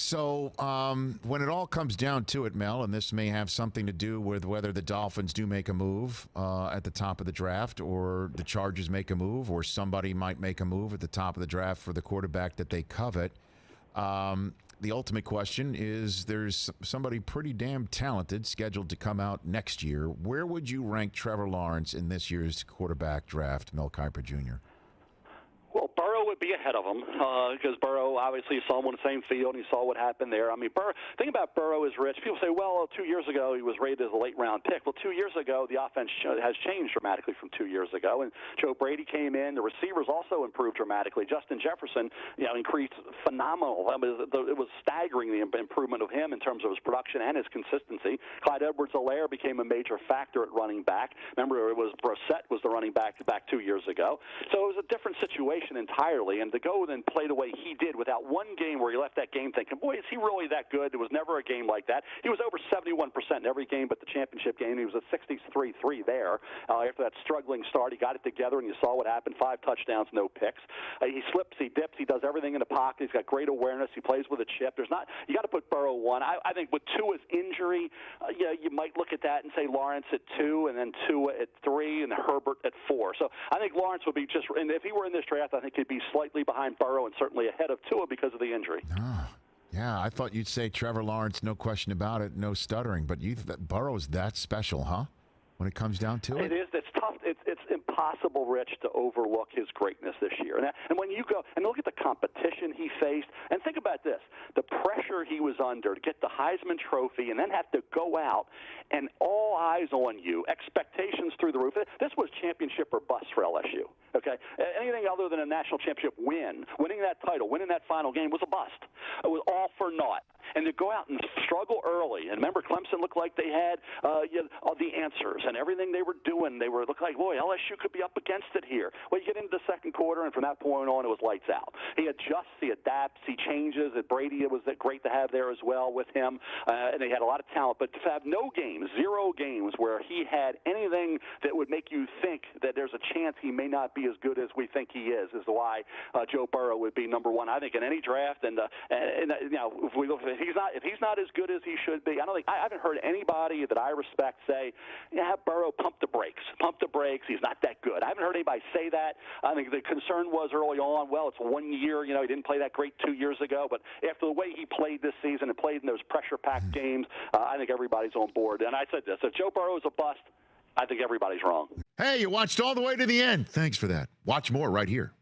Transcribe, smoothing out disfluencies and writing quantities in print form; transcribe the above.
So when it all comes down to it, Mel, and this may have something to do with whether the Dolphins do make a move at the top of the draft, or the Chargers make a move, or somebody might make a move at the top of the draft for the quarterback that they covet. The ultimate question is, there's somebody pretty damn talented scheduled to come out next year. Where would you rank Trevor Lawrence in this year's quarterback draft, Mel Kiper Jr.? Well, Burrow would be ahead of him because Burrow, obviously, you saw him on the same field and you saw what happened there. I mean, the thing about Burrow is, Rich, people say, well, 2 years ago he was rated as a late-round pick. Well, 2 years ago the offense has changed dramatically from 2 years ago, and Joe Brady came in. The receivers also improved dramatically. Justin Jefferson, increased phenomenal. I mean, it was staggering, the improvement of him in terms of his production and his consistency. Clyde Edwards-Helaire became a major factor at running back. Remember, it was Brissett was the running back 2 years ago. So it was a different situation entirely, and to go and play the way he did without one game where he left that game thinking, boy, is he really that good? There was never a game like that. He was over 71% in every game but the championship game. He was at 63-3 there. After that struggling start, he got it together, and you saw what happened. 5 touchdowns, no picks. He slips, he dips, he does everything in the pocket. He's got great awareness. He plays with a chip. You got to put Burrow 1. I think with Tua's injury, you might look at that and say Lawrence at 2, and then Tua at 3, and Herbert at 4. So I think Lawrence would be just, and if he were in this draft, I think he'd be slightly behind Burrow and certainly ahead of Tua because of the injury. Yeah, I thought you'd say Trevor Lawrence, no question about it, no stuttering. But Burrow's that special, huh? When it comes down to it? It is. It's tough. It's impossible, Rich, to overlook his greatness this year. And when you go and look at the competition he faced, and think about this, the pressure he was under to get the Heisman Trophy and then have to go out and all eyes on you, expectations through the roof. This was championship or bust for LSU. Okay? Anything other than a national championship winning that title, winning that final game was a bust. It was all for naught. And to go out and struggle early, and remember, Clemson looked like they had all the answers and everything they were doing. They looked like, boy, LSU could be up against it here. Well, you get into the second quarter, and from that point on, it was lights out. He adjusts, he adapts, he changes. And Brady, it was great to have there as well with him, and they had a lot of talent. But to have no games, 0 games, where he had anything that would make you think that there's a chance he may not be as good as we think he is why Joe Burrow would be number 1, I think, in any draft. And if we look at if he's not as good as he should be, I haven't heard anybody that I respect say, have Burrow pump the brakes. He's not that good. I haven't heard anybody say that. I think the concern was early on, well, it's 1 year. He didn't play that great 2 years ago. But after the way he played this season and played in those pressure-packed games, I think everybody's on board. And I said this, if Joe Burrow is a bust, I think everybody's wrong. Hey, you watched all the way to the end. Thanks for that. Watch more right here.